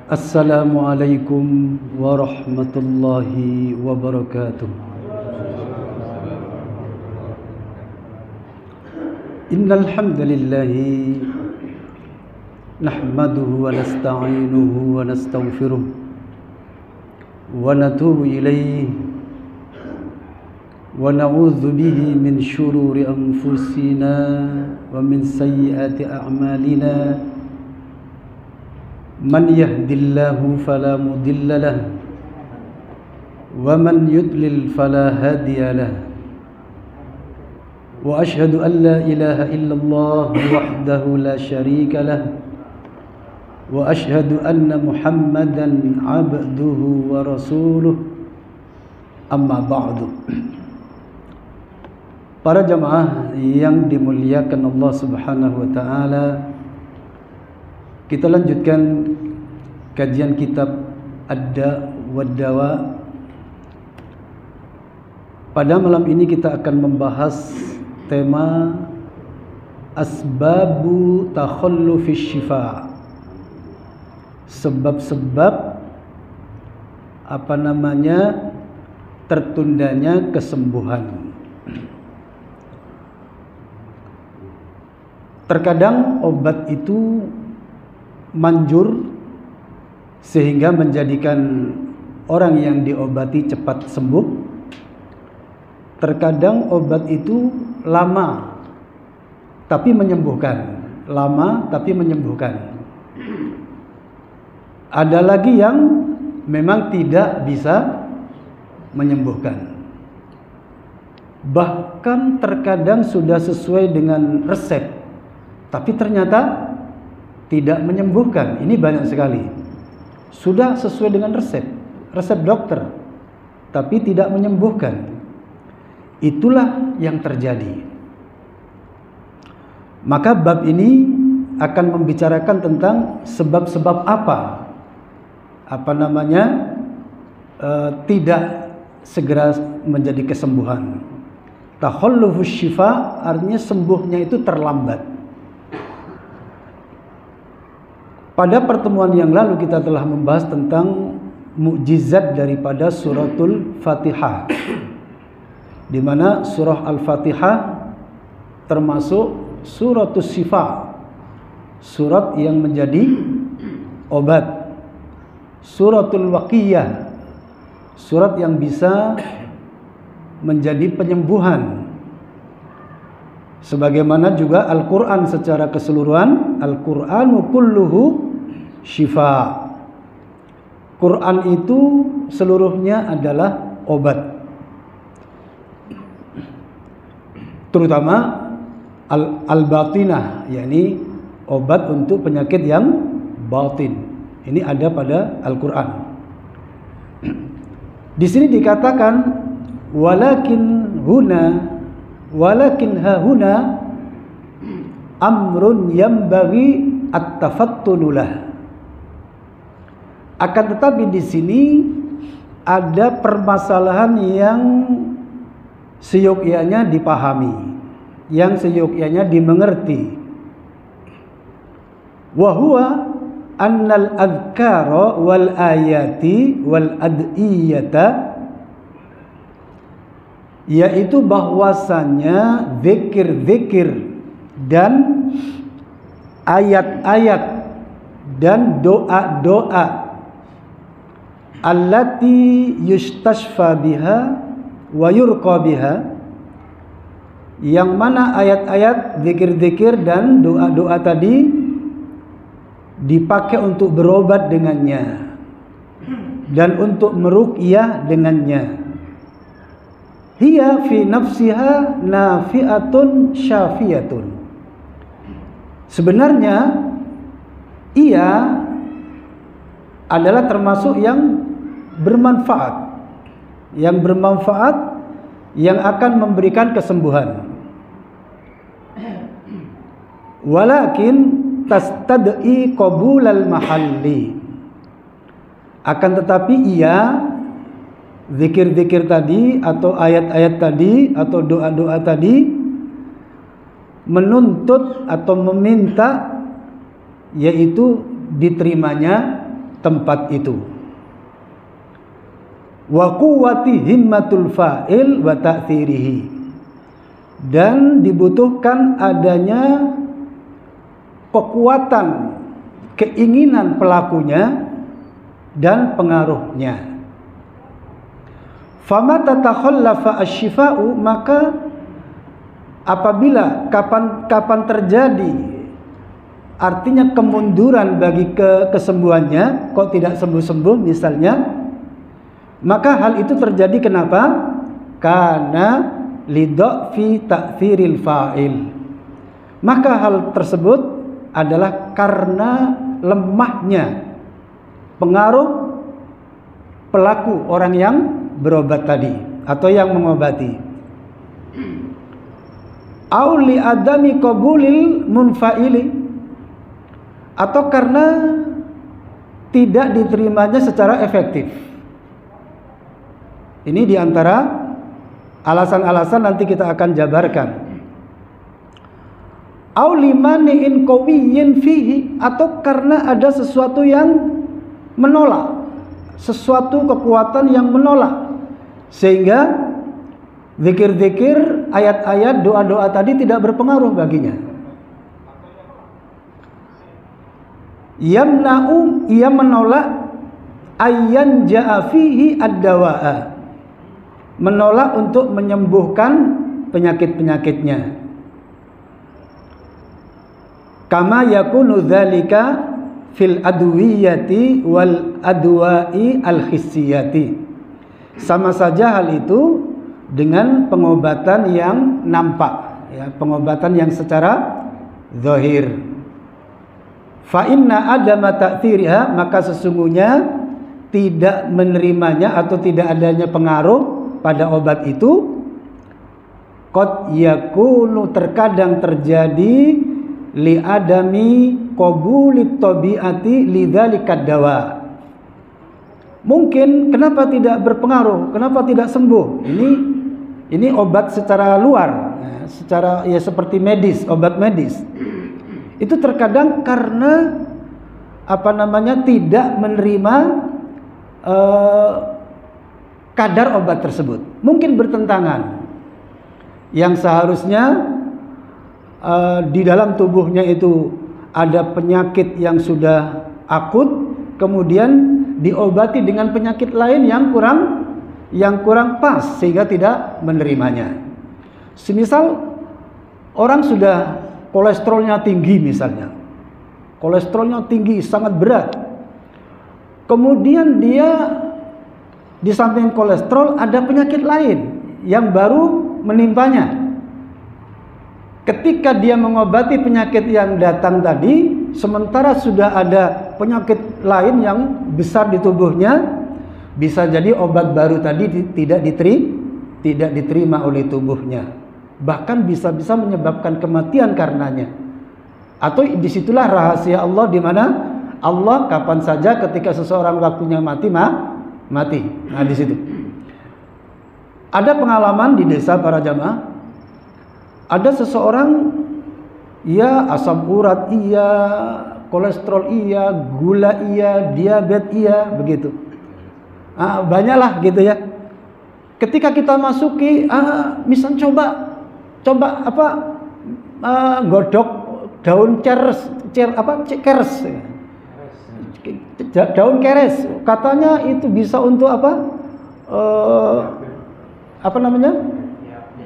Assalamualaikum warahmatullahi wabarakatuh. Innal hamdalillah nahmaduhu wa nasta'inuhu wa nastaghfiruh wa natubu ilayhi wa na'udzu bihi min shururi anfusina wa min sayyiati a'malina. Man yahdillahu fala mudilla lahu wa man yudlil fala hadiya lahu. Wa ashhadu an la ilaha illallah wahdahu la syarika lahu wa ashhadu anna Muhammadan abduhu wa rasuluh. Amma ba'du. Para jamaah yang dimuliakan Allah Subhanahu wa taala, kita lanjutkan kajian kitab Ad-Da' wad-Dawa. Pada malam ini kita akan membahas tema asbabu takhallufis syifa. Sebab-sebab tertundanya kesembuhan. Terkadang obat itu manjur sehingga menjadikan orang yang diobati cepat sembuh. Terkadang obat itu lama tapi menyembuhkan, Ada lagi yang memang tidak bisa menyembuhkan. Bahkan terkadang sudah sesuai dengan resep, tapi ternyata tidak menyembuhkan. Ini banyak sekali. Sudah sesuai dengan resep dokter, tapi tidak menyembuhkan. Itulah yang terjadi. Maka bab ini akan membicarakan tentang sebab-sebab tidak segera menjadi kesembuhan. Takhallufus syifa artinya sembuhnya itu terlambat. Pada pertemuan yang lalu kita telah membahas tentang mukjizat daripada suratul Fatihah, di mana surah Al-Fatihah termasuk suratus syifa, surat yang menjadi obat. Suratul Waqiyah, surat yang bisa menjadi penyembuhan. Sebagaimana juga Al-Quran secara keseluruhan, Al-Quranu kulluhu syifa. Quran itu seluruhnya adalah obat. Terutama al-batinah, yakni obat untuk penyakit yang batin. Ini ada pada Al-Quran. Di sini dikatakan walakin hahuna amrun yambaghi at-tafattunulah. Akan tetapi di sini ada permasalahan yang seyogyanya dipahami, yang seyogyanya dimengerti. Wa huwa annal adhkara wal ayati wal ad'iyata, yaitu bahwasanya zikir-zikir dan ayat-ayat dan doa-doa allati yustashfa biha wa yurqa biha, yang mana ayat-ayat, zikir-zikir dan doa-doa tadi dipakai untuk berobat dengannya dan untuk meruqyah dengannya. Hiya fi nafsiha nafi'atun syafiyatun. Sebenarnya ia adalah termasuk yang bermanfaat, yang akan memberikan kesembuhan. Walakin tastad'i qabulal mahalli. Akan tetapi ia, zikir-zikir tadi atau ayat-ayat tadi atau doa-doa tadi menuntut atau meminta, yaitu diterimanya tempat itu. Wa quwwati himmatul fa'il wa ta'thirihi, dan dibutuhkan adanya kekuatan keinginan pelakunya dan pengaruhnya. Fama tatakhallafa asy-syifa'u, maka apabila kapan terjadi, artinya kemunduran bagi kesembuhannya, kok tidak sembuh-sembuh misalnya, maka hal itu terjadi kenapa? Karena lidhafi ta'thiril fa'il. Maka hal tersebut adalah karena lemahnya pengaruh pelaku, orang yang berobat tadi atau yang mengobati. Au li adami qabulil munfa'ili, atau karena tidak diterimanya secara efektif. Ini diantara alasan-alasan, nanti kita akan jabarkan. Au limani'in qawiyyin fihi, atau karena ada sesuatu yang menolak, sesuatu kekuatan yang menolak, sehingga zikir-zikir, ayat-ayat, doa-doa tadi tidak berpengaruh baginya. Yamna'u, ia menolak ayyan ja'a fihi ad-dawa'a, menolak untuk menyembuhkan penyakit-penyakitnya. Kama yakunu dzalika fil adwiyati wal adwa'i al khissiyati. Sama saja hal itu dengan pengobatan yang nampak, ya, pengobatan yang secara zahir. Fa inna adama ta'thiriha, maka sesungguhnya tidak menerimanya atau tidak adanya pengaruh pada obat itu, qad yakunu, terkadang terjadi, li adami qabulit tabiati lidzalika dawa. Mungkin kenapa tidak berpengaruh, kenapa tidak sembuh? Ini obat secara luar, secara ya seperti medis, obat medis. Itu terkadang karena tidak menerima kadar obat tersebut. Mungkin bertentangan. Yang seharusnya di dalam tubuhnya itu ada penyakit yang sudah akut, kemudian diobati dengan penyakit lain yang kurang pas, sehingga tidak menerimanya. Semisal orang sudah kolesterolnya tinggi misalnya, kolesterolnya tinggi, sangat berat, kemudian dia di samping kolesterol ada penyakit lain yang baru menimpanya. Ketika dia mengobati penyakit yang datang tadi, sementara sudah ada penyakit lain yang besar di tubuhnya, bisa jadi obat baru tadi tidak diterima oleh tubuhnya, bahkan bisa menyebabkan kematian karenanya. Atau disitulah rahasia Allah, di mana Allah kapan saja ketika seseorang waktunya mati. Nah, di situ ada pengalaman di desa para jamaah. Ada seseorang, ya asam urat iya, kolesterol iya, gula iya, diabetes iya, begitu. Banyaklah gitu ya. Ketika kita masuki, misal coba godok daun keres, daun keres, katanya itu bisa untuk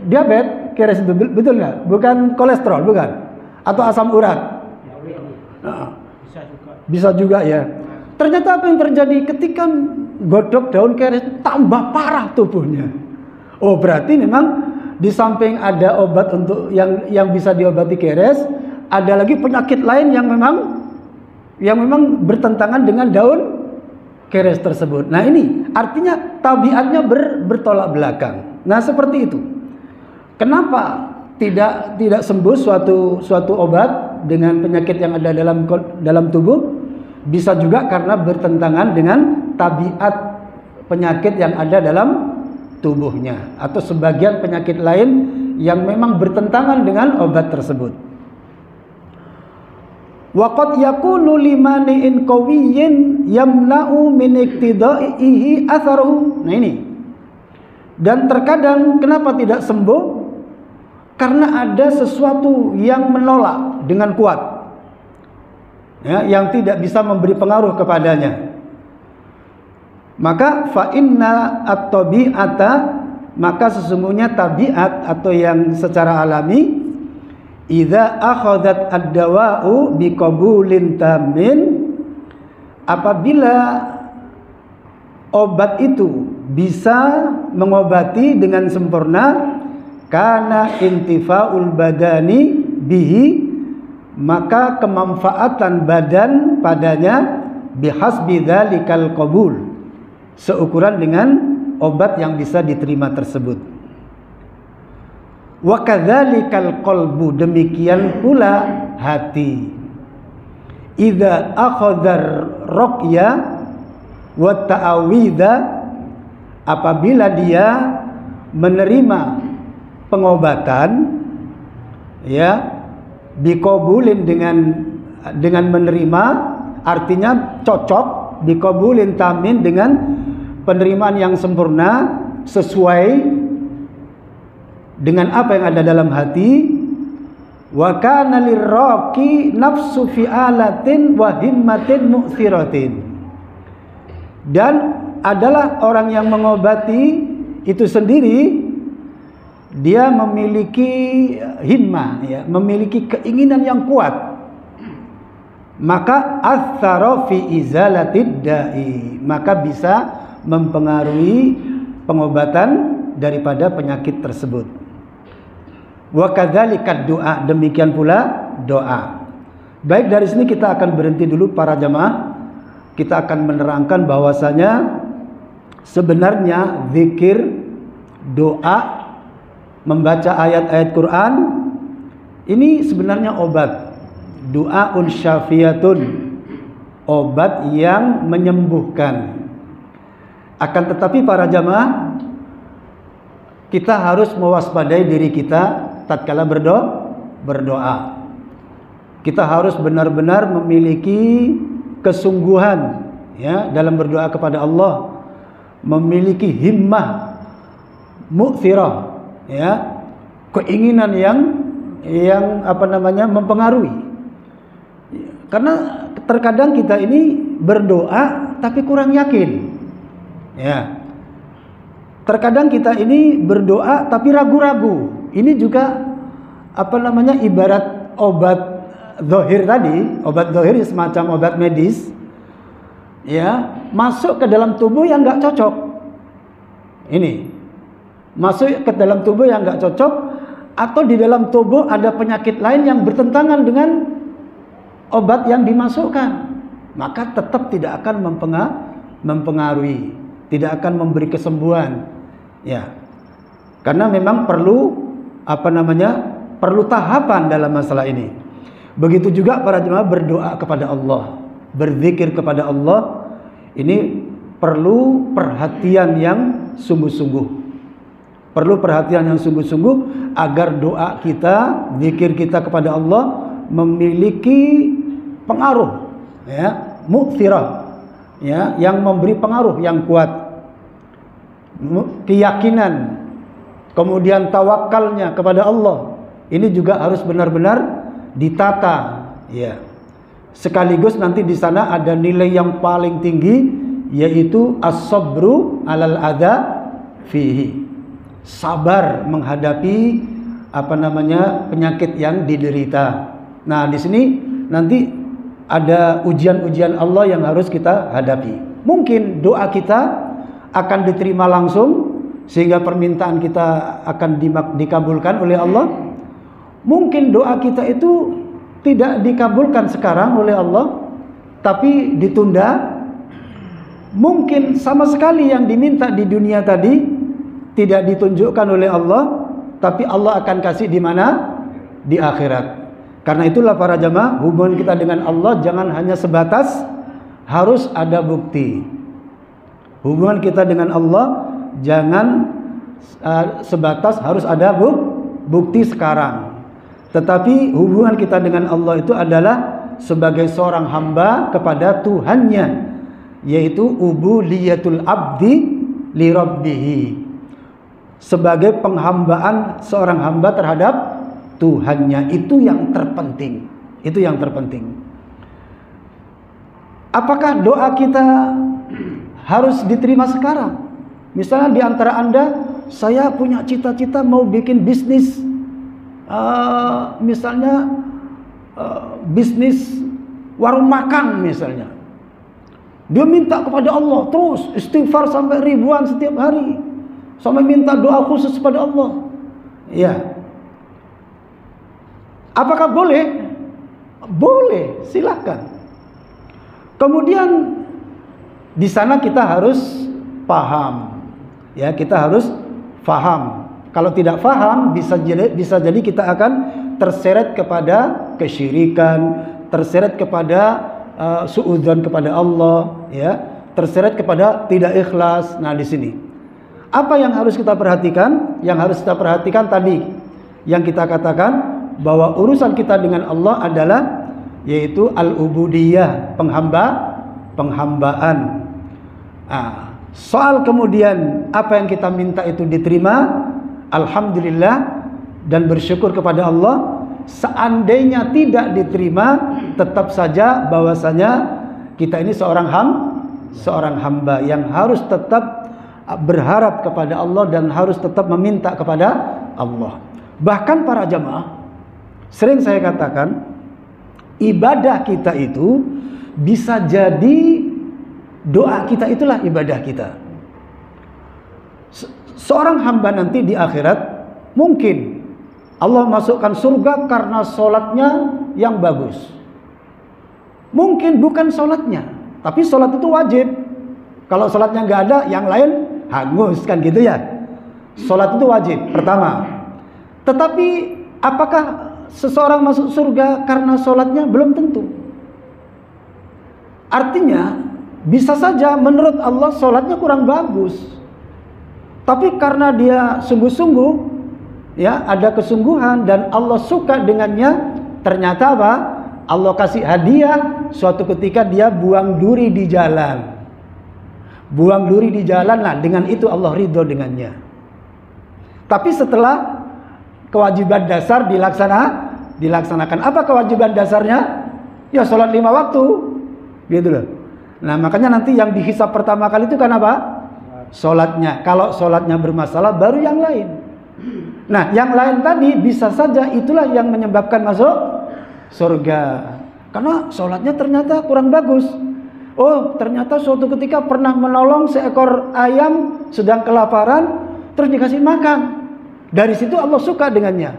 diabetes. Keres itu betul nggak? Bukan kolesterol, bukan? Atau asam urat? Bisa juga ya. Ternyata apa yang terjadi ketika godok daun keres, tambah parah tubuhnya. Oh, berarti memang di samping ada obat untuk yang bisa diobati keres, ada lagi penyakit lain yang memang bertentangan dengan daun keres tersebut. Nah, ini artinya tabiatnya bertolak belakang. Nah, seperti itu. Kenapa tidak sembuh suatu obat dengan penyakit yang ada dalam tubuh? Bisa juga karena bertentangan dengan tabiat penyakit yang ada dalam tubuhnya, atau sebagian penyakit lain yang memang bertentangan dengan obat tersebut. Wa qad yakunu limani'in qawiyyin yamna'u min iqtidaihi atharuhu. Nah ini. Dan terkadang kenapa tidak sembuh? Karena ada sesuatu yang menolak dengan kuat, ya, yang tidak bisa memberi pengaruh kepadanya. Maka fa inna at-tabi'ata, maka sesungguhnya tabiat atau yang secara alami, idza akhadhat ad-dawa'u biqabulin tamin, apabila obat itu bisa mengobati dengan sempurna, kana intifaul badani bihi, maka kemanfaatan badan padanya bihasbi dzalikal qabul, seukuran dengan obat yang bisa diterima tersebut. Wa kadzalikal qalbu, demikian pula hati, idza akhadhar ruqya wa ta'awidha, apabila dia menerima pengobatan, ya, biqabulin, dengan menerima, artinya cocok, biqabulin tamin, dengan penerimaan yang sempurna sesuai dengan apa yang ada dalam hati. Wa kana lirraqi nafsu fi'alatin wa himmatin mu'thiratin, dan adalah orang yang mengobati itu sendiri, dia memiliki himmah, ya, memiliki keinginan yang kuat, maka athara fi izalatid da'i, maka bisa mempengaruhi pengobatan daripada penyakit tersebut. Wa kadzalika doa, demikian pula doa. Baik, dari sini kita akan berhenti dulu para jamaah. Kita akan menerangkan bahwasanya sebenarnya zikir, doa, membaca ayat-ayat Quran ini sebenarnya obat. Du'aun syafiyatun, obat yang menyembuhkan. Akan tetapi para jamaah, kita harus mewaspadai diri kita tatkala berdoa. Kita harus benar-benar memiliki kesungguhan, ya, dalam berdoa kepada Allah, memiliki himmah mu'thirah, ya, keinginan yang mempengaruhi. Karena terkadang kita ini berdoa tapi kurang yakin, ya. Terkadang kita ini berdoa tapi ragu-ragu. Ini juga ibarat obat zahir tadi, obat zahir semacam obat medis, ya, masuk ke dalam tubuh yang nggak cocok. Ini masuk ke dalam tubuh yang nggak cocok, atau di dalam tubuh ada penyakit lain yang bertentangan dengan obat yang dimasukkan, maka tetap tidak akan mempengaruhi, tidak akan memberi kesembuhan, ya. Karena memang perlu perlu tahapan dalam masalah ini. Begitu juga para jemaah berdoa kepada Allah, berzikir kepada Allah, ini perlu perhatian yang sungguh-sungguh. Perlu perhatian yang sungguh-sungguh agar doa kita, zikir kita kepada Allah memiliki pengaruh, ya, mu'thirah, ya, yang memberi pengaruh yang kuat, keyakinan, kemudian tawakalnya kepada Allah. Ini juga harus benar-benar ditata, ya. Sekaligus nanti di sana ada nilai yang paling tinggi, yaitu as-sabru 'alal adza fihi. Sabar menghadapi penyakit yang diderita. Nah, di sini nanti ada ujian-ujian Allah yang harus kita hadapi. Mungkin doa kita akan diterima langsung sehingga permintaan kita akan dikabulkan oleh Allah. Mungkin doa kita itu tidak dikabulkan sekarang oleh Allah, tapi ditunda. Mungkin sama sekali yang diminta di dunia tadi tidak ditunjukkan oleh Allah, tapi Allah akan kasih di mana? Di akhirat. Karena itulah para jamaah, hubungan kita dengan Allah jangan hanya sebatas harus ada bukti. Hubungan kita dengan Allah jangan sebatas harus ada bukti sekarang. Tetapi hubungan kita dengan Allah itu adalah sebagai seorang hamba kepada Tuhannya, yaitu ubudiyatul abdi li rabbih, sebagai penghambaan seorang hamba terhadap Tuhannya. Itu yang terpenting. Itu yang terpenting. Apakah doa kita harus diterima sekarang? Misalnya di antara Anda, saya punya cita-cita mau bikin bisnis, misalnya bisnis warung makan misalnya. Dia minta kepada Allah terus istighfar sampai ribuan setiap hari, sampai minta doa khusus kepada Allah. Ya. Apakah boleh? Boleh, silakan. Kemudian di sana kita harus paham. Ya, kita harus paham. Kalau tidak paham, bisa jadi kita akan terseret kepada kesyirikan, terseret kepada suudzon kepada Allah, ya, terseret kepada tidak ikhlas. Nah, di sini apa yang harus kita perhatikan? Yang harus kita perhatikan tadi yang kita katakan, bahwa urusan kita dengan Allah adalah yaitu al-ubudiyah, penghambaan. Nah, soal kemudian apa yang kita minta itu diterima, alhamdulillah dan bersyukur kepada Allah. Seandainya tidak diterima, tetap saja bahwasanya kita ini seorang hamba yang harus tetap berharap kepada Allah dan harus tetap meminta kepada Allah. Bahkan para jamaah, sering saya katakan, ibadah kita itu bisa jadi doa kita itulah ibadah kita. Seorang hamba nanti di akhirat mungkin Allah masukkan surga karena sholatnya yang bagus. Mungkin bukan sholatnya, tapi sholat itu wajib. Kalau sholatnya nggak ada, yang lain hangus, kan gitu ya. Sholat itu wajib, pertama. Tetapi apakah seseorang masuk surga karena sholatnya? Belum tentu. Artinya bisa saja menurut Allah sholatnya kurang bagus, tapi karena dia sungguh-sungguh, ya, ada kesungguhan dan Allah suka dengannya, ternyata apa? Allah kasih hadiah suatu ketika dia buang duri di jalan. Buang duri di jalan, nah dengan itu Allah ridho dengannya. Tapi setelah kewajiban dasar dilaksanakan. Apa kewajiban dasarnya? Ya sholat 5 waktu, gitu loh. Nah makanya nanti yang dihisab pertama kali itu kan apa? Sholatnya. Kalau sholatnya bermasalah baru yang lain. Nah yang lain tadi bisa saja itulah yang menyebabkan masuk surga, karena sholatnya ternyata kurang bagus. Oh ternyata suatu ketika pernah menolong seekor ayam sedang kelaparan, terus dikasih makan. Dari situ Allah suka dengannya.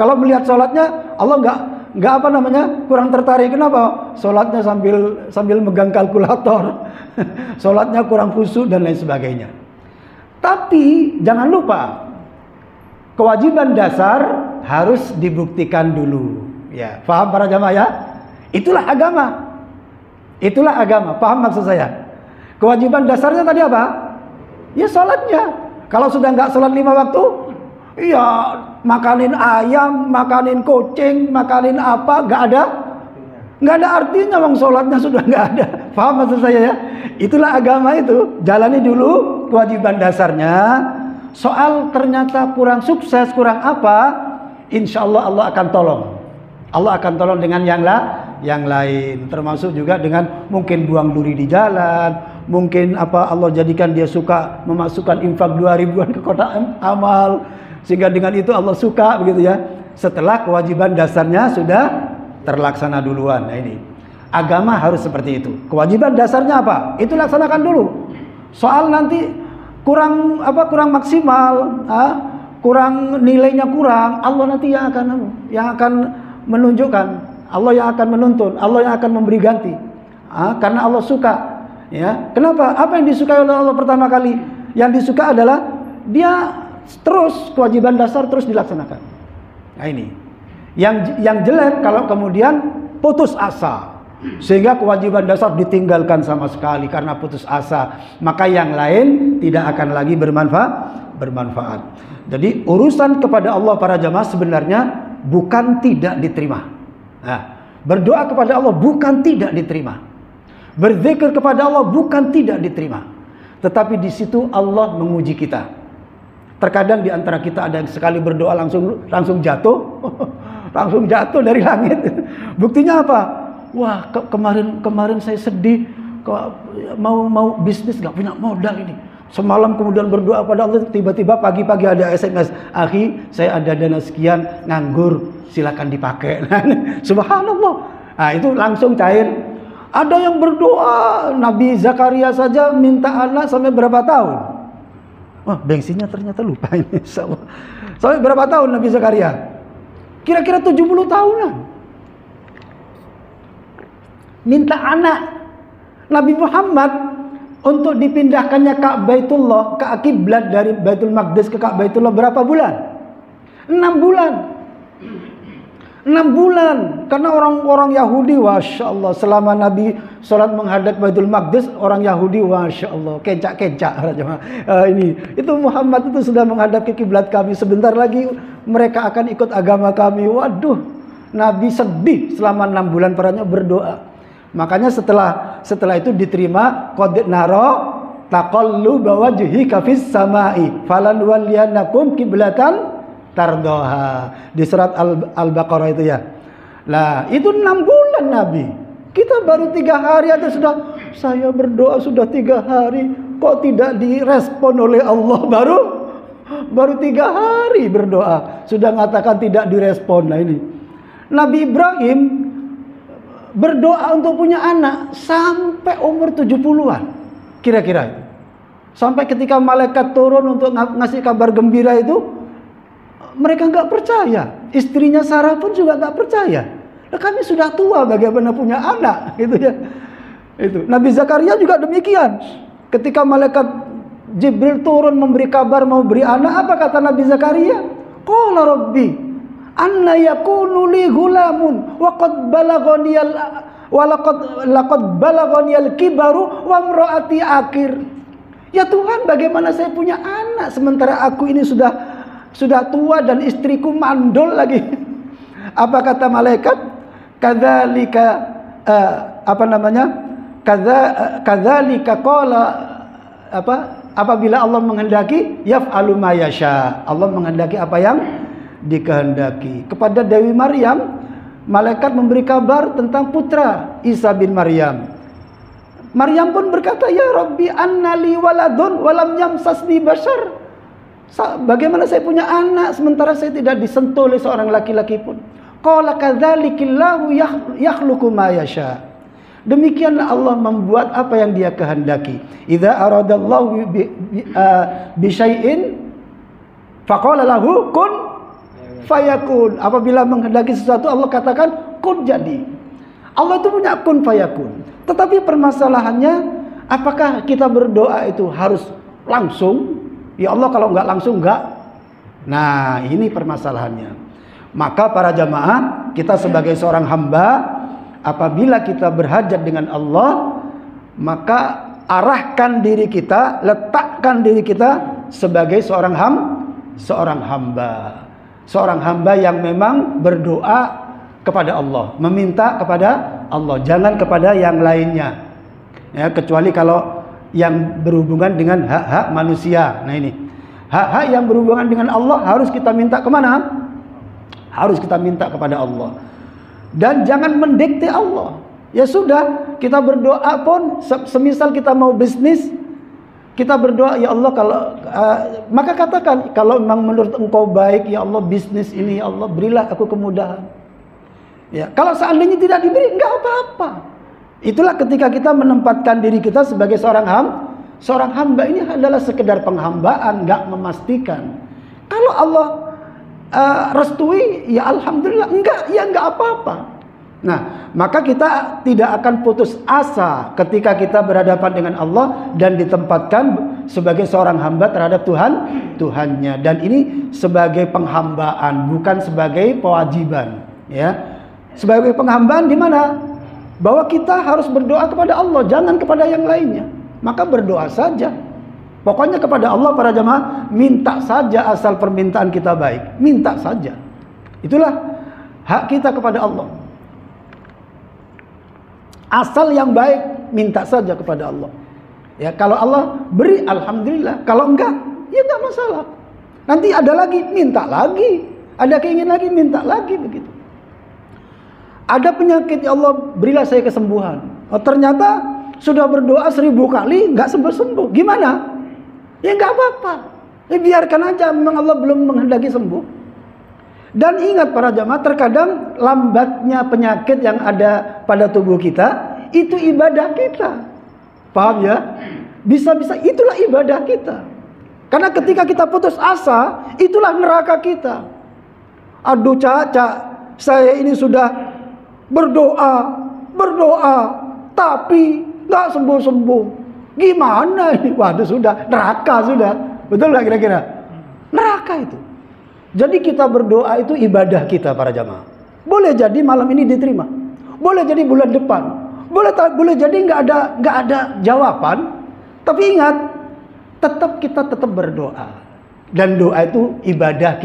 Kalau melihat sholatnya, Allah nggak apa namanya, kurang tertarik. Kenapa? Sholatnya sambil megang kalkulator, sholatnya kurang khusyuk dan lain sebagainya. Tapi jangan lupa, kewajiban dasar harus dibuktikan dulu. Ya, paham para jamaah ya? Itulah agama. Itulah agama. Paham maksud saya? Kewajiban dasarnya tadi apa? Ya sholatnya. Kalau sudah nggak sholat 5 waktu, iya makanin ayam, makanin kucing, makanin apa, nggak ada artinya. Bang, sholatnya sudah nggak ada. Paham maksud saya ya? Itulah agama itu. Jalani dulu kewajiban dasarnya. Soal ternyata kurang sukses, kurang apa, insya Allah Allah akan tolong. Allah akan tolong dengan yang lain, termasuk juga dengan mungkin buang duri di jalan, mungkin apa Allah jadikan dia suka memasukkan infak 2000-an ke kotak amal, sehingga dengan itu Allah suka, begitu ya. Setelah kewajiban dasarnya sudah terlaksana duluan. Nah ini agama harus seperti itu. Kewajiban dasarnya apa? Itu laksanakan dulu. Soal nanti kurang maksimal, kurang nilainya kurang, Allah nanti yang akan menunjukkan, Allah yang akan menuntun, Allah yang akan memberi ganti. Karena Allah suka, ya. Kenapa? Apa yang disukai oleh Allah pertama kali? Yang disuka adalah dia terus kewajiban dasar terus dilaksanakan. Nah ini yang jelek kalau kemudian putus asa, sehingga kewajiban dasar ditinggalkan sama sekali karena putus asa, maka yang lain tidak akan lagi bermanfaat. Jadi urusan kepada Allah para jamaah sebenarnya bukan tidak diterima. Nah, Berdoa kepada Allah bukan tidak diterima. Berzikir kepada Allah bukan tidak diterima. Tetapi di situ Allah menguji kita. Terkadang di antara kita ada yang sekali berdoa langsung jatuh. Langsung jatuh dari langit. Buktinya apa? Wah, kemarin saya sedih. Mau bisnis gak punya modal ini. Semalam kemudian berdoa pada Allah, tiba-tiba pagi-pagi ada SMS, "Akhi, saya ada dana sekian, nganggur, silakan dipakai." Subhanallah. Nah, itu langsung cair. Ada yang berdoa, Nabi Zakaria saja minta anak sampai berapa tahun? Wah, bensinnya ternyata lupa ini. Sampai berapa tahun Nabi Zakaria? Kira-kira 70 tahunan. Minta anak. Nabi Muhammad untuk dipindahkannya Ka'baitullah, ke kiblat dari Baitul Maqdis ke Ka'baitullah berapa bulan? 6 bulan. 6 bulan. Karena orang-orang Yahudi, Masya Allah, selama Nabi sholat menghadap Baitul Maqdis, orang Yahudi, Masya Allah, kencak-kencak. Itu Muhammad itu sudah menghadap ke kiblat kami. Sebentar lagi mereka akan ikut agama kami. Waduh, Nabi sedih selama 6 bulan perannya berdoa. Makanya setelah itu diterima, qad nara taqalluba wajhika fis samai falan waliyanakum qiblatan tardoha. Di surat Al-Baqarah itu ya. Nah, itu 6 bulan Nabi. Kita baru 3 hari aja sudah, saya berdoa sudah 3 hari, kok tidak direspon oleh Allah. Baru 3 hari berdoa, sudah mengatakan tidak direspon. Nah ini. Nabi Ibrahim berdoa untuk punya anak sampai umur 70-an. Kira-kira. Sampai ketika malaikat turun untuk ngasih kabar gembira itu, mereka nggak percaya. Istrinya Sarah pun juga nggak percaya. Nah, kami sudah tua, bagaimana punya anak, gitu ya. Itu. Nabi Zakaria juga demikian. Ketika malaikat Jibril turun memberi kabar mau beri anak, apa kata Nabi Zakaria? Qala Rabbi, anna yakunu li gulamun wa qad balaghani laqad balaghani al-kibaru wa imraati akir. Ya Tuhan, bagaimana saya punya anak sementara aku ini sudah tua dan istriku mandul lagi. Apa kata malaikat? Kadzalika kadzalika qala apabila Allah menghendaki yaf'alu ma yasha. Allah menghendaki apa yang dikehendaki. Kepada Dewi Maryam, malaikat memberi kabar tentang putra Isa bin Maryam. Maryam pun berkata, "Ya Rabbi, annali waladun walam yamsasni bashar." Bagaimana saya punya anak sementara saya tidak disentuh oleh seorang laki-laki pun. Qala kadzalikillahu yakhluqu ma yasha. Demikianlah Allah membuat apa yang Dia kehendaki. Idza aradallahu bi syai'in faqala lahu kun fayakun. Apabila menghendaki sesuatu, Allah katakan kun, jadi. Allah itu punya kun fayakun. Tetapi permasalahannya, apakah kita berdoa itu harus langsung? Ya Allah, kalau enggak langsung enggak. Nah, ini permasalahannya. Maka para jamaah, kita sebagai seorang hamba, apabila kita berhajat dengan Allah, maka arahkan diri kita, letakkan diri kita sebagai seorang hamba. Seorang hamba yang memang berdoa kepada Allah, meminta kepada Allah, jangan kepada yang lainnya. Ya, kecuali kalau yang berhubungan dengan hak-hak manusia. Nah ini, hak-hak yang berhubungan dengan Allah harus kita minta kemana? Harus kita minta kepada Allah. Dan jangan mendikte Allah. Ya sudah, kita berdoa pun, semisal kita mau bisnis, kita berdoa, ya Allah, kalau maka katakan, kalau memang menurut Engkau baik, ya Allah, bisnis ini, ya Allah, berilah aku kemudahan. Ya, kalau seandainya tidak diberi, enggak apa-apa. Itulah ketika kita menempatkan diri kita sebagai seorang hamba ini adalah sekedar penghambaan, enggak memastikan. Kalau Allah restui, ya alhamdulillah. Enggak, ya enggak apa-apa. Nah, maka kita tidak akan putus asa ketika kita berhadapan dengan Allah dan ditempatkan sebagai seorang hamba terhadap Tuhannya. Dan ini sebagai penghambaan, bukan sebagai kewajiban. Ya, sebagai penghambaan di mana? Bahwa kita harus berdoa kepada Allah, jangan kepada yang lainnya. Maka berdoa saja. Pokoknya kepada Allah para jamaah, minta saja asal permintaan kita baik. Minta saja. Itulah hak kita kepada Allah. Asal yang baik, minta saja kepada Allah. Ya, kalau Allah beri, alhamdulillah. Kalau enggak, ya enggak masalah. Nanti ada lagi, minta lagi. Ada keinginan lagi, minta lagi, begitu. Ada penyakit, ya Allah berilah saya kesembuhan. Oh, ternyata sudah berdoa 1000 kali, enggak sembuh-sembuh. Gimana? Ya enggak apa-apa. Ya biarkan aja, memang Allah belum menghendaki sembuh. Dan ingat para jamaah, terkadang lambatnya penyakit yang ada pada tubuh kita, itu ibadah kita. Paham ya? Bisa-bisa itulah ibadah kita. Karena ketika kita putus asa, itulah neraka kita. Aduh Caca, saya ini sudah berdoa, tapi nggak sembuh-sembuh. Gimana ini? Waduh sudah, neraka sudah. Betul nggak kira-kira? Neraka itu. Jadi kita berdoa itu ibadah kita para jamaah. Boleh jadi malam ini diterima. Boleh jadi bulan depan. Boleh jadi nggak ada jawaban, tapi ingat, kita tetap berdoa, dan doa itu ibadah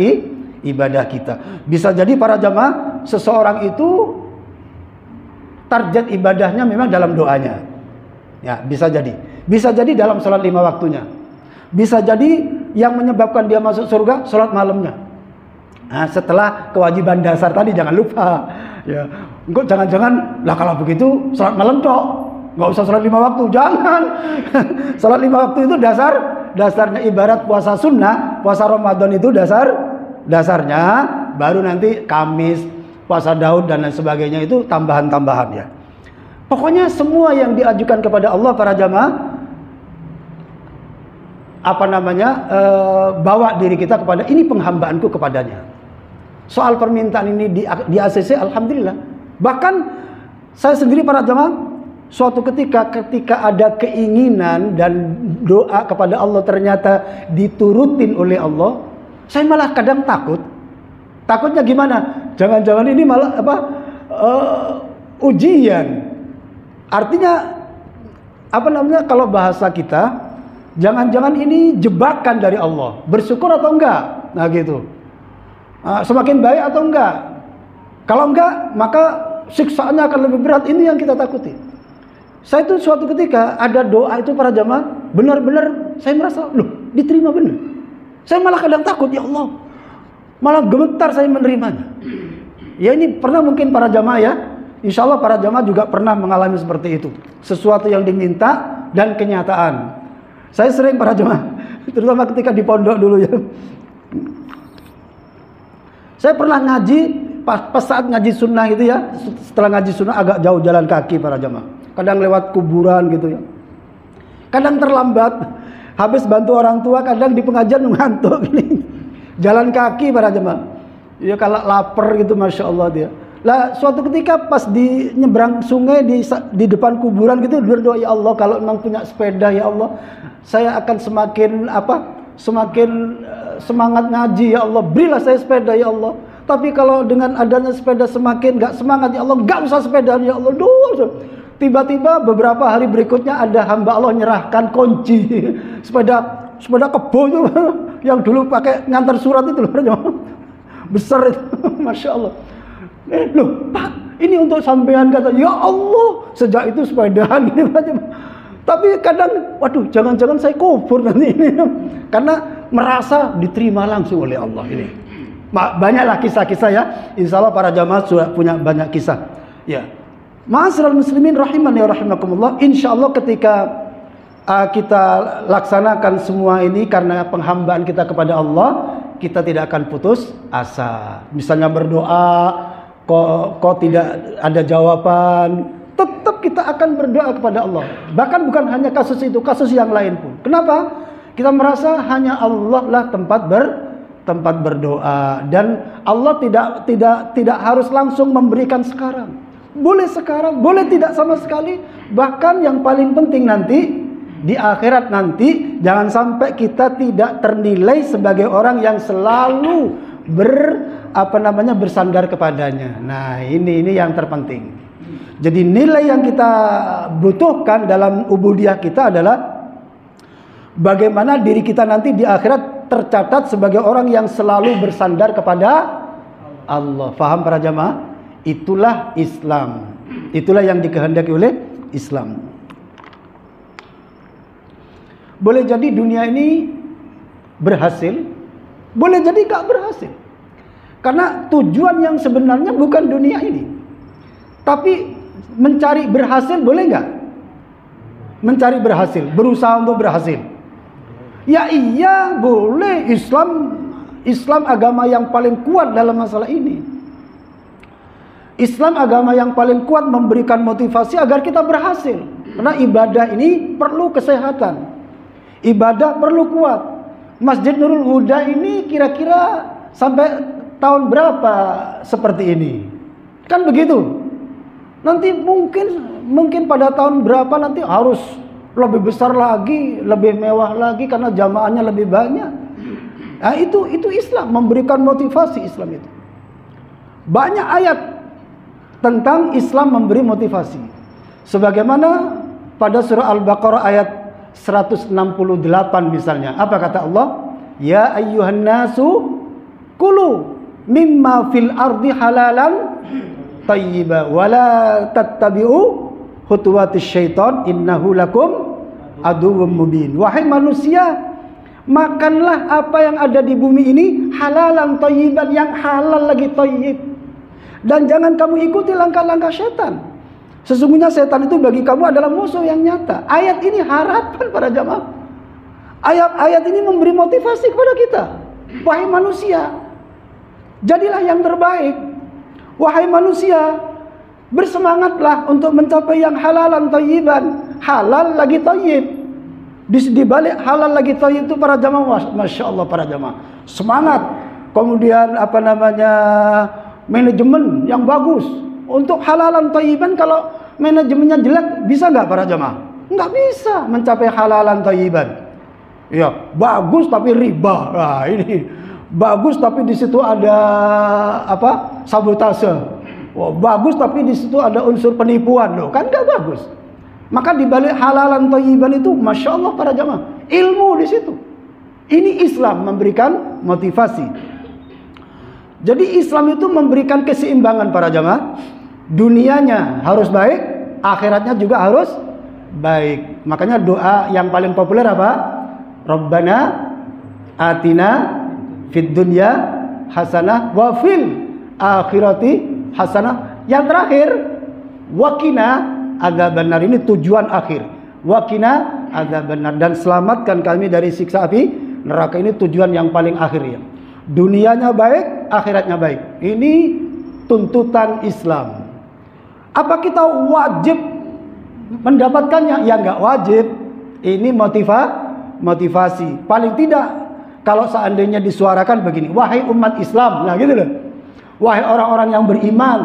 kita. Bisa jadi para jamaah, seseorang itu target ibadahnya memang dalam doanya, ya bisa jadi dalam sholat 5 waktunya, bisa jadi yang menyebabkan dia masuk surga sholat malamnya. Nah, setelah kewajiban dasar tadi jangan lupa. Ya, engkau jangan-jangan lah kalau begitu salat malam tok, nggak usah salat 5 waktu, jangan. Salat 5 waktu itu dasarnya ibarat puasa sunnah, puasa Ramadan itu dasarnya, baru nanti Kamis, puasa Daud dan lain sebagainya itu tambahan-tambahan ya. Pokoknya semua yang diajukan kepada Allah para jamaah, bawa diri kita kepada ini penghambaanku kepadanya. Soal permintaan ini di ACC, alhamdulillah. Bahkan saya sendiri para jamaah, suatu ketika ada keinginan dan doa kepada Allah ternyata diturutin oleh Allah, saya malah kadang takut. Takutnya gimana? Jangan-jangan ini malah ujian. Artinya kalau bahasa kita, jangan-jangan ini jebakan dari Allah. Bersyukur atau enggak? Nah gitu. Semakin baik atau enggak? Kalau enggak, maka siksaannya akan lebih berat. Ini yang kita takuti. Saya itu suatu ketika ada doa itu para jamaah, benar-benar saya merasa, loh diterima benar. Saya malah kadang takut, ya Allah, malah gemetar saya menerimanya. Ya ini pernah mungkin para jamaah ya, insya Allah para jamaah juga pernah mengalami seperti itu. Sesuatu yang diminta dan kenyataan. Saya sering para jemaah, terutama ketika di pondok dulu ya. Saya pernah ngaji, pas saat ngaji sunnah gitu ya. Setelah ngaji sunnah agak jauh jalan kaki para jemaah. Kadang lewat kuburan gitu ya. Kadang terlambat, habis bantu orang tua, kadang di pengajian ngantuk gini. Jalan kaki para jemaah. Ya kalau lapar gitu, masya Allah dia. Lah suatu ketika pas di nyebrang sungai di depan kuburan gitu berdoa, ya Allah kalau memang punya sepeda ya Allah, saya akan semakin semangat ngaji ya Allah, berilah saya sepeda ya Allah. Tapi kalau dengan adanya sepeda semakin gak semangat ya Allah, gak usah sepeda ya Allah. Tiba-tiba beberapa hari berikutnya ada hamba Allah nyerahkan kunci sepeda kebo itu yang dulu pakai ngantar surat itu loh, besar itu, masya Allah. Loh Pak, ini untuk sampean, kata, ya Allah, sejak itu sepedaan ini macam. Tapi kadang, waduh, jangan-jangan saya kufur nanti ini, karena merasa diterima langsung oleh Allah ini. Banyaklah kisah-kisah ya. Insya Allah para jamaah sudah punya banyak kisah. Ya, ma'asyiral muslimin rahimani wa rahimakumullah. Insya Allah ketika kita laksanakan semua ini karena penghambaan kita kepada Allah, kita tidak akan putus asa. Misalnya berdoa, kok tidak ada jawaban, tetap kita akan berdoa kepada Allah. Bahkan bukan hanya kasus itu, kasus yang lain pun. Kenapa? Kita merasa hanya Allah lah tempat berdoa, dan Allah tidak harus langsung memberikan sekarang. Boleh sekarang, boleh tidak sama sekali. Bahkan yang paling penting nanti di akhirat nanti, jangan sampai kita tidak ternilai sebagai orang yang selalu bersandar kepadanya. Nah, ini yang terpenting. Jadi nilai yang kita butuhkan dalam ubudiyah kita adalah bagaimana diri kita nanti di akhirat tercatat sebagai orang yang selalu bersandar kepada Allah. Faham para jamaah? Itulah Islam. Itulah yang dikehendaki oleh Islam. Boleh jadi dunia ini berhasil, boleh jadi gak berhasil. Karena tujuan yang sebenarnya bukan dunia ini. Tapi mencari berhasil boleh gak? Mencari berhasil, berusaha untuk berhasil. Ya iya, boleh. Islam agama yang paling kuat dalam masalah ini. Islam agama yang paling kuat memberikan motivasi agar kita berhasil. Karena ibadah ini perlu kesehatan. Ibadah perlu kuat. Masjid Nurul Huda ini kira-kira sampai tahun berapa seperti ini? Kan begitu. Nanti mungkin pada tahun berapa nanti harus lebih besar lagi, lebih mewah lagi karena jamaahnya lebih banyak. Nah, itu Islam memberikan motivasi. Islam itu banyak ayat tentang Islam memberi motivasi. Sebagaimana pada surah Al-Baqarah ayat 168 misalnya. Apa kata Allah? Ya ayyuhan nasu kulu mimma fil ardi halalan tayyiba wa la tattabi'u khutuwatis syaitan innahu lakum aduwwum mubin. Wahai manusia, makanlah apa yang ada di bumi ini halalan thayyiban, yang halal lagi thayyib. Dan jangan kamu ikuti langkah-langkah setan. Sesungguhnya setan itu bagi kamu adalah musuh yang nyata. Ayat ini harapan para jamaah. Ayat ini memberi motivasi kepada kita. Wahai manusia, jadilah yang terbaik. Wahai manusia, bersemangatlah untuk mencapai yang halalan thayyiban. Halal lagi thayyib. Di balik halal lagi thayyib itu para jamaah, Masya Allah para jamaah, semangat. Kemudian manajemen yang bagus untuk halalan thayyiban. Kalau manajemennya jelek, bisa nggak para jamaah? Nggak bisa mencapai halalan thayyiban. Ya, bagus tapi riba. Nah, ini bagus tapi di situ ada sabotase. Wah, bagus tapi di situ ada unsur penipuan, loh, kan nggak bagus. Maka di balik halalan thayyiban itu, Masya Allah para jamaah, ilmu di situ. Ini Islam memberikan motivasi. Jadi Islam itu memberikan keseimbangan para jamaah. Dunianya harus baik, akhiratnya juga harus baik. Makanya doa yang paling populer apa? Rabbana atina fid dunya hasanah wa fil akhirati hasanah. Yang terakhir, waqina adzabannar. Ini tujuan akhir. Waqina adzabannar, dan selamatkan kami dari siksa api neraka. Ini tujuan yang paling akhir ya. Dunianya baik, akhiratnya baik. Ini tuntutan Islam. Apa kita wajib mendapatkannya? Ya enggak wajib. Ini motivasi. Paling tidak kalau seandainya disuarakan begini, wahai umat Islam, nah gitu loh. Wahai orang-orang yang beriman,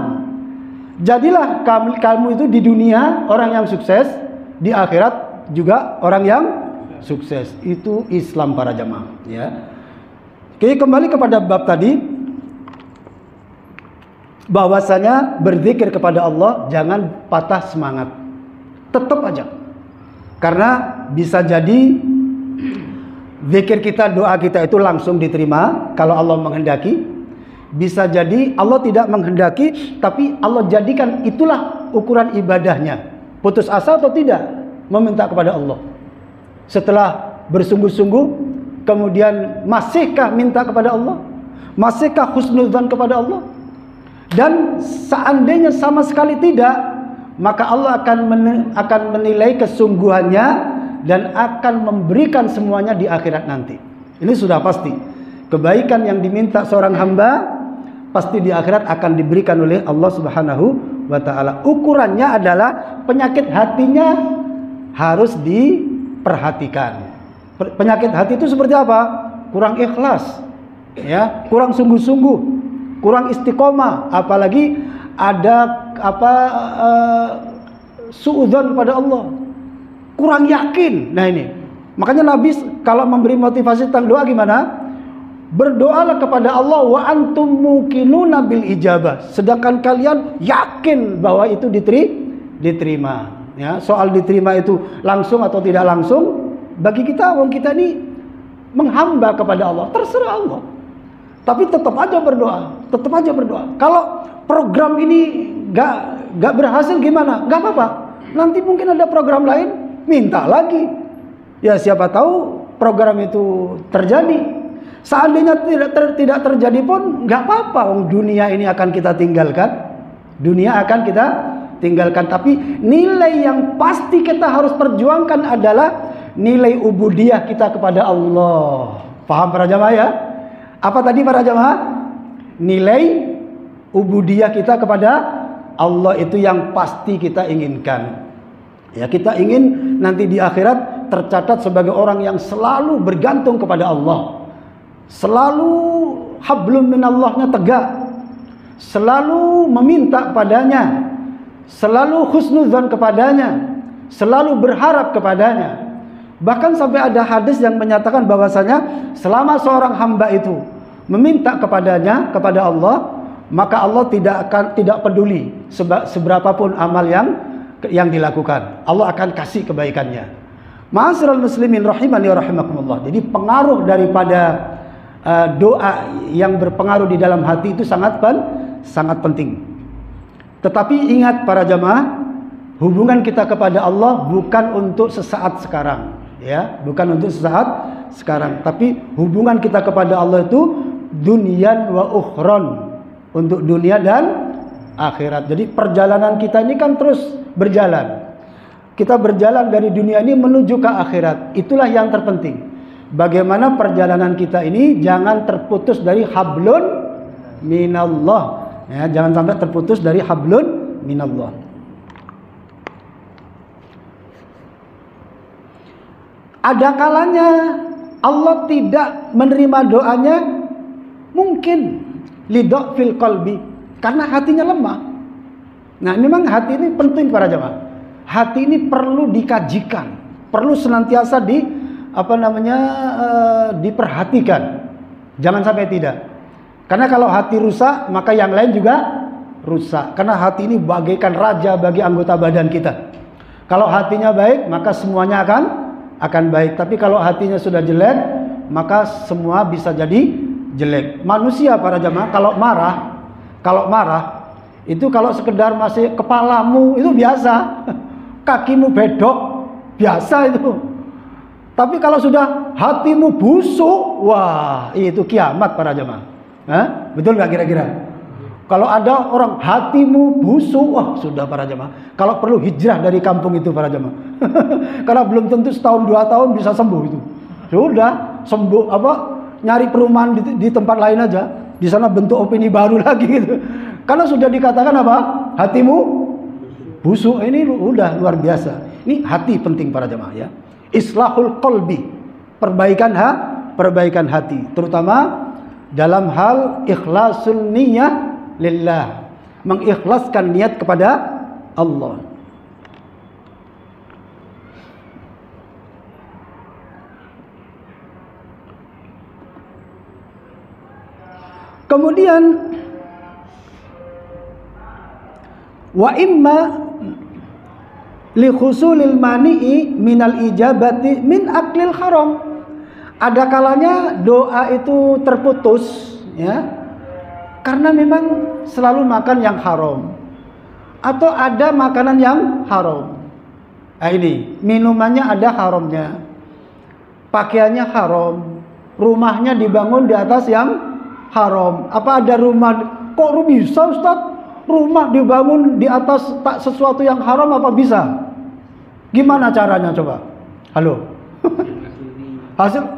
jadilah kamu itu di dunia orang yang sukses, di akhirat juga orang yang sukses. Itu Islam para jamaah ya. Oke, kembali kepada bab tadi, bahwasanya berzikir kepada Allah jangan patah semangat, tetap aja. Karena bisa jadi zikir kita, doa kita itu langsung diterima kalau Allah menghendaki. Bisa jadi Allah tidak menghendaki, tapi Allah jadikan itulah ukuran ibadahnya. Putus asa atau tidak meminta kepada Allah. Setelah bersungguh-sungguh, kemudian masihkah minta kepada Allah? Masihkah husnudzan kepada Allah? Dan seandainya sama sekali tidak, maka Allah akan menilai kesungguhannya dan akan memberikan semuanya di akhirat nanti. Ini sudah pasti. Kebaikan yang diminta seorang hamba pasti di akhirat akan diberikan oleh Allah Subhanahu wa taala. Ukurannya adalah penyakit hatinya harus diperhatikan. Penyakit hati itu seperti apa? Kurang ikhlas, ya, kurang sungguh-sungguh, kurang istiqomah, apalagi ada suudzon pada Allah, kurang yakin. Nah ini, makanya Nabi kalau memberi motivasi tentang doa gimana? Berdoalah kepada Allah wa antum muqinuna bil ijabah, sedangkan kalian yakin bahwa itu diterima. Ya, soal diterima itu langsung atau tidak langsung, bagi kita, wong kita ini menghamba kepada Allah, terserah Allah. Tapi tetap aja berdoa, tetap aja berdoa. Kalau program ini Gak berhasil gimana? Gak apa-apa. Nanti mungkin ada program lain, minta lagi. Ya siapa tahu program itu terjadi. Seandainya tidak terjadi pun gak apa-apa. Dunia ini akan kita tinggalkan. Dunia akan kita tinggalkan. Tapi nilai yang pasti kita harus perjuangkan adalah nilai ubudiyah kita kepada Allah. Paham para jamaah ya? Apa tadi para jamaah? Nilai ubudiyah kita kepada Allah itu yang pasti kita inginkan. Ya, kita ingin nanti di akhirat tercatat sebagai orang yang selalu bergantung kepada Allah. Selalu hablum minallahnya tegak. Selalu meminta kepadanya. Selalu husnudzon kepadanya. Selalu berharap kepadanya. Bahkan sampai ada hadis yang menyatakan bahwasanya selama seorang hamba itu meminta kepadanya, kepada Allah, maka Allah tidak peduli seberapapun amal yang dilakukan. Allah akan kasih kebaikannya. Ma'asyiral muslimin rahimani wa rahimakumullah. Jadi pengaruh daripada doa yang berpengaruh di dalam hati itu sangat penting. Tetapi ingat para jamaah, hubungan kita kepada Allah bukan untuk sesaat sekarang, ya, bukan untuk sesaat sekarang, tapi hubungan kita kepada Allah itu dunyan wa ukhron, untuk dunia dan akhirat. Jadi perjalanan kita ini kan terus berjalan. Kita berjalan dari dunia ini menuju ke akhirat. Itulah yang terpenting. Bagaimana perjalanan kita ini jangan terputus dari hablun minallah. Ya, jangan sampai terputus dari hablun minallah. Ada kalanya Allah tidak menerima doanya, mungkin lidok fil qalbi, karena hatinya lemah. Nah, memang hati ini penting para jemaah. Hati ini perlu dikajikan, perlu senantiasa diperhatikan. Jangan sampai tidak. Karena kalau hati rusak, maka yang lain juga rusak. Karena hati ini bagaikan raja bagi anggota badan kita. Kalau hatinya baik, maka semuanya akan baik. Tapi kalau hatinya sudah jelek, maka semua bisa jadi jelek. Manusia para jemaah kalau marah itu kalau sekedar masih kepalamu itu biasa, kakimu bedok biasa itu. Tapi kalau sudah hatimu busuk, wah itu kiamat para jemaah. Betul nggak kira-kira? Kalau ada orang hatimu busuk, wah sudah para jemaah. Kalau perlu hijrah dari kampung itu para jemaah. Karena belum tentu setahun 2 tahun bisa sembuh itu. Sudah sembuh nyari perumahan di tempat lain aja. Di sana bentuk opini baru lagi gitu. Karena sudah dikatakan hatimu busuk. Ini udah luar biasa. Ini hati penting para jemaah ya. Islahul qalbi, perbaikan hati, terutama dalam hal ikhlasul niyah lillah, mengikhlaskan niat kepada Allah. Kemudian wa imma li khusulil mani'i minal ijabati min aklil haram. Ada kalanya doa itu terputus ya, karena memang selalu makan yang haram, atau ada makanan yang haram. Nah ini minumannya ada haramnya, pakaiannya haram, rumahnya dibangun di atas yang haram. Apa ada rumah, kok bisa Ustaz? Rumah dibangun di atas sesuatu yang haram, apa bisa? Gimana caranya coba? Halo?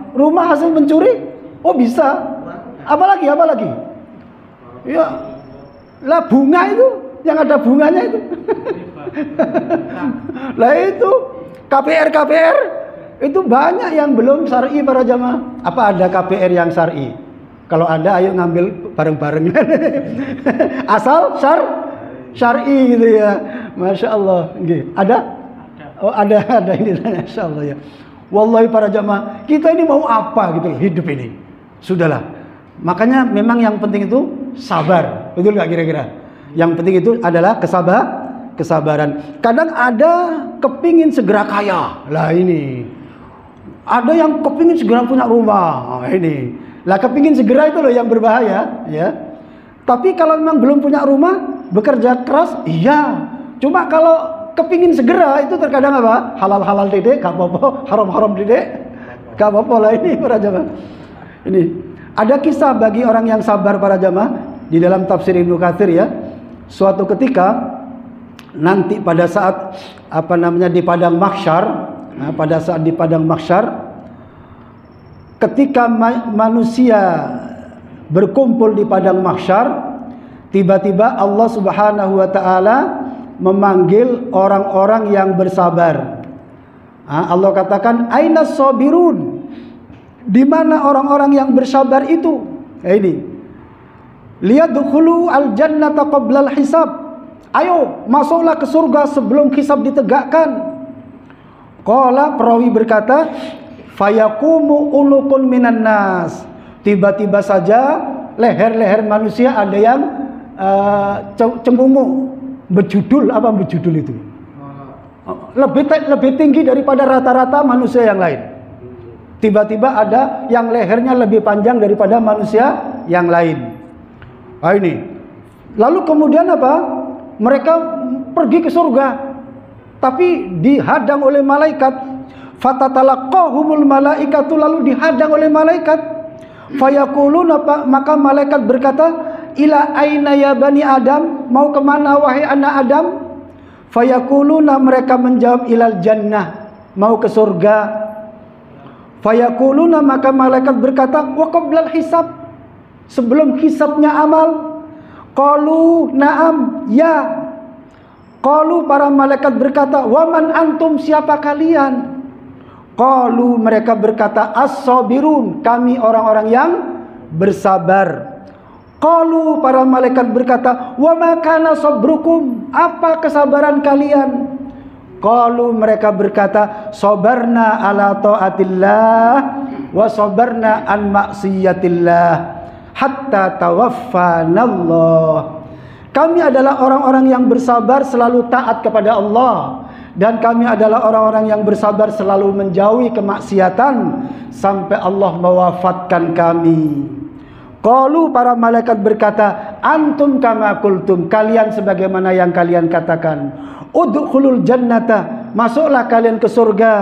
Rumah hasil mencuri? Oh bisa. Apalagi? Ya, lah bunga itu, yang ada bunganya itu. Lah itu KPR itu banyak yang belum syar'i para jamaah. Apa ada KPR yang syar'i? Kalau ada ayo ngambil bareng-bareng. Asal syar'i gitu ya. Masya Allah. Ada? Oh ada ini, Masya Allah ya. Wallahi para jamaah, kita ini mau apa gitu loh, hidup ini. Sudahlah. Makanya memang yang penting itu sabar. Betul nggak kira-kira? Yang penting itu adalah kesabaran. Kadang ada kepingin segera kaya. Lah ini. Ada yang kepingin segera punya rumah. Nah, ini. Lah kepingin segera itu loh yang berbahaya, ya. Tapi kalau memang belum punya rumah, bekerja keras, iya. Cuma kalau kepingin segera itu terkadang apa? Halal-halal dedek, gak apa-apa. Haram-haram dedek, gak apa-apa lah ini para jamaah. Ini ada kisah bagi orang yang sabar para jamaah di dalam tafsir Ibnu Katsir ya. Suatu ketika nanti pada saat di padang mahsyar, pada saat di padang mahsyar, ketika manusia berkumpul di padang mahsyar, tiba-tiba Allah Subhanahu wa taala memanggil orang-orang yang bersabar. Allah katakan, "Ainas sabirun?" Di mana orang-orang yang bersabar itu? Ini. "Liyadkhulu al-jannata qabla al-hisab." Ayo, masuklah ke surga sebelum hisab ditegakkan. Qala, perawi berkata, "Fayaqumu ulukun minan nas." Tiba-tiba saja leher-leher manusia ada yang cembungu. Berjudul apa berjudul itu? Lebih tinggi daripada rata-rata manusia yang lain. Tiba-tiba ada yang lehernya lebih panjang daripada manusia yang lain. Ini. Lalu kemudian apa? Mereka pergi ke surga, tapi dihadang oleh malaikat. Fatatalaqahumul malaikatu, lalu dihadang oleh malaikat. Fayaquluna, maka malaikat berkata, "Ila aina ya bani Adam?" Mau kemana wahai anak Adam? Fayaquluna, mereka menjawab, "Ilal jannah," mau ke surga. Fayaquluna, maka malaikat berkata, "Wa qablal hisab," sebelum hisabnya amal. Qalu na'am, ya. Qalu, para malaikat berkata, "Wa man antum?" Siapa kalian? Qalu, mereka berkata, "As-sabirun," kami orang-orang yang bersabar. Qalu, para malaikat berkata, "Wa ma kana sabrukum?" Apa kesabaran kalian? Qalu, mereka berkata, "Sabarna ala taatillah wa sabarna an maksiatillah hatta tawaffanallah." Kami adalah orang-orang yang bersabar selalu taat kepada Allah, dan kami adalah orang-orang yang bersabar selalu menjauhi kemaksiatan sampai Allah mewafatkan kami. Qalu, para malaikat berkata, "Antum kama qultum," kalian sebagaimana yang kalian katakan. "Udkhulul jannata," masuklah kalian ke surga.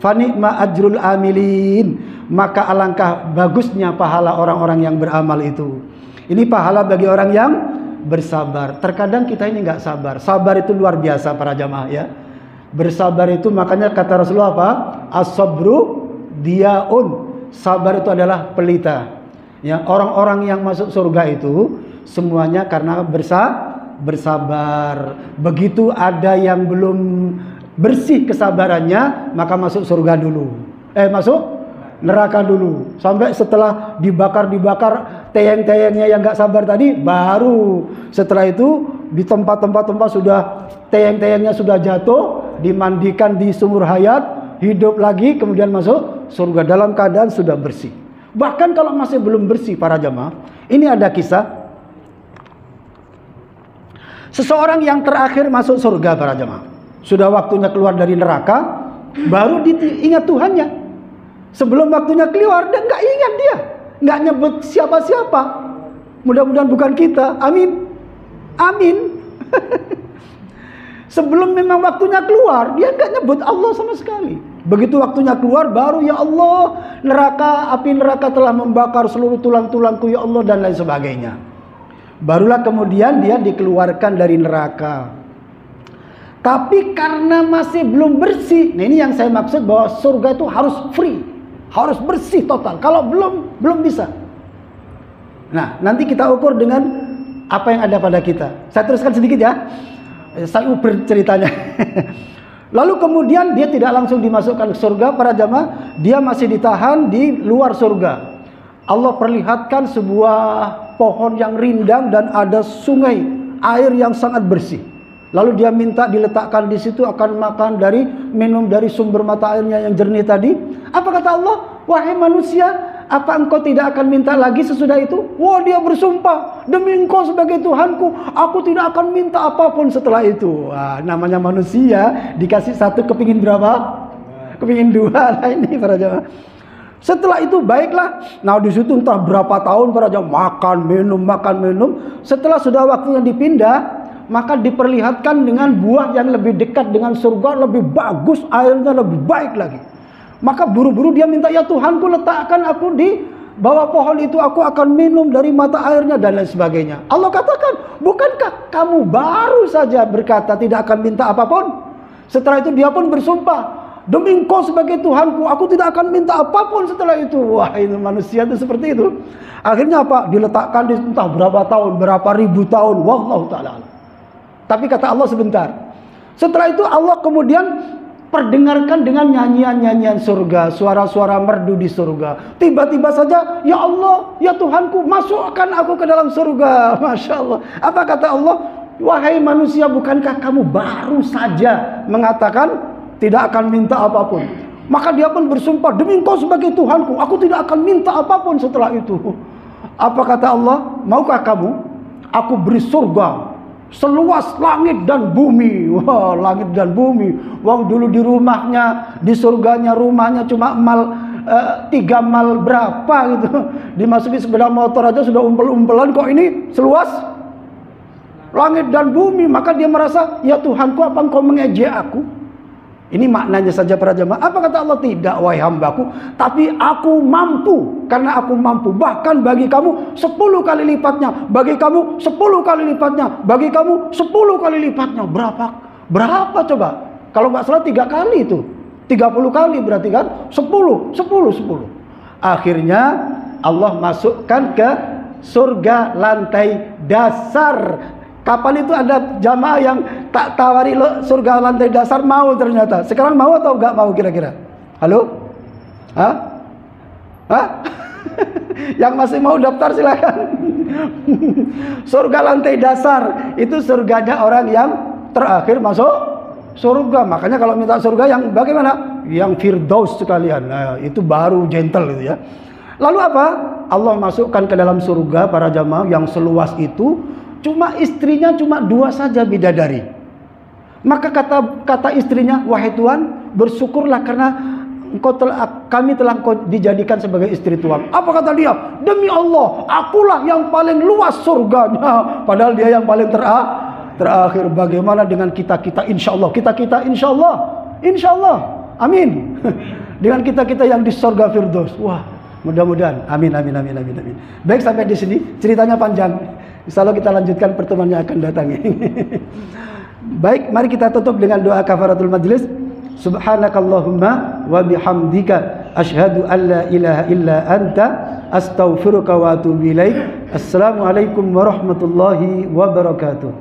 "Fa ni'ma ajrul amilin," maka alangkah bagusnya pahala orang-orang yang beramal itu. Ini pahala bagi orang yang bersabar. Terkadang kita ini nggak sabar. Sabar itu luar biasa para jamaah ya. Bersabar itu makanya kata Rasulullah apa? As-sabru diaun. Sabar itu adalah pelita. Ya, orang-orang yang masuk surga itu semuanya karena bersabar. Begitu ada yang belum bersih kesabarannya, maka masuk surga dulu. Masuk neraka dulu. Sampai setelah dibakar teyeng-teyengnya yang gak sabar tadi, baru setelah itu di tempat-tempat sudah teyeng-teyengnya sudah jatuh, dimandikan di sumur hayat, hidup lagi, kemudian masuk surga dalam keadaan sudah bersih. Bahkan kalau masih belum bersih para jamaah, ini ada kisah seseorang yang terakhir masuk surga para jamaah. Sudah waktunya keluar dari neraka, baru diingat Tuhannya. Sebelum waktunya keluar, dia nggak ingat dia, nggak nyebut siapa-siapa. Mudah-mudahan bukan kita. Amin, amin. Sebelum memang waktunya keluar, dia nggak nyebut Allah sama sekali. Begitu waktunya keluar, baru ya Allah, api neraka telah membakar seluruh tulang-tulangku ya Allah, dan lain sebagainya. Barulah kemudian dia dikeluarkan dari neraka. Tapi karena masih belum bersih, nah ini yang saya maksud bahwa surga itu harus free, harus bersih total. Kalau belum bisa. Nah, nanti kita ukur dengan apa yang ada pada kita. Saya teruskan sedikit ya. Saya uber ceritanya. Lalu kemudian dia tidak langsung dimasukkan ke surga para jamaah, dia masih ditahan di luar surga. Allah perlihatkan sebuah pohon yang rindang dan ada sungai air yang sangat bersih. Lalu dia minta diletakkan di situ, akan minum dari sumber mata airnya yang jernih tadi. Apa kata Allah? "Wahai manusia, apa engkau tidak akan minta lagi sesudah itu?" Wah, dia bersumpah, "Demi engkau sebagai Tuhanku, aku tidak akan minta apapun setelah itu." Wah, namanya manusia, dikasih satu kepingin berapa? Kepingin dua. Nah ini para jamaah. Setelah itu baiklah. Nah di situ entah berapa tahun para jamaah makan minum. Setelah sudah waktunya dipindah, maka diperlihatkan dengan buah yang lebih dekat dengan surga, lebih bagus, airnya lebih baik lagi. Maka buru-buru dia minta, ya Tuhanku, letakkan aku di bawah pohon itu, aku akan minum dari mata airnya dan lain sebagainya. Allah katakan, bukankah kamu baru saja berkata tidak akan minta apapun? Setelah itu dia pun bersumpah, demi Engkau sebagai Tuhanku, aku tidak akan minta apapun setelah itu. Wah, ini manusia itu seperti itu. Akhirnya apa? Diletakkan di entah berapa tahun, berapa ribu tahun. Wallahu ta'ala. Tapi kata Allah, sebentar. Setelah itu Allah kemudian perdengarkan dengan nyanyian-nyanyian surga, suara-suara merdu di surga. Tiba-tiba saja, ya Allah, ya Tuhanku, masukkan aku ke dalam surga. Masya Allah. Apa kata Allah? Wahai manusia, bukankah kamu baru saja mengatakan tidak akan minta apapun? Maka dia pun bersumpah, demi Engkau sebagai Tuhanku, aku tidak akan minta apapun setelah itu. Apa kata Allah? Maukah kamu aku beri surga seluas langit dan bumi? Wah, langit dan bumi. Wong dulu di rumahnya, di surganya rumahnya cuma 3 mal berapa gitu. Dimasuki sepeda motor aja sudah umpel-umpelan, kok ini seluas langit dan bumi. Maka dia merasa, ya Tuhanku, apa Engkau mengejek aku? Ini maknanya saja para jemaah. Apa kata Allah? Tidak, wahai hambaku, tapi aku mampu. Karena aku mampu, bahkan bagi kamu 10 kali lipatnya, bagi kamu 10 kali lipatnya, bagi kamu 10 kali lipatnya. Berapa coba? Kalau nggak salah 3 kali itu, 30 kali berarti kan 10. Akhirnya Allah masukkan ke surga lantai dasar. Kapan itu ada jamaah yang tak tawari surga lantai dasar, mau ternyata. Sekarang mau atau enggak mau kira-kira? Halo? Hah? Yang masih mau daftar silakan. Surga lantai dasar itu surganya orang yang terakhir masuk surga. Makanya kalau minta surga yang bagaimana? Yang firdaus sekalian. Nah, itu baru gentle itu ya. Lalu apa? Allah masukkan ke dalam surga para jamaah yang seluas itu. Cuma istrinya cuma 2 saja bidadari. Maka kata istrinya, wahai Tuhan, bersyukurlah karena kami telah Engkau dijadikan sebagai istri Tuhan. Apa kata dia? Demi Allah, akulah yang paling luas surganya. Padahal dia yang paling terakhir. Bagaimana dengan kita-kita? Insya Allah. Kita-kita insya Allah. Amin. Dengan kita-kita yang di surga Firdaus. Wah, mudah-mudahan. Amin. Baik, sampai di sini ceritanya panjang. Insya Allah kita lanjutkan pertemuan yang akan datang. Baik, mari kita tutup dengan doa kafaratul majlis. Subhanakallahumma wa bihamdika asyhadu an la ilaha illa anta astaghfiruka wa atubu ilaik. Assalamualaikum warahmatullahi wabarakatuh.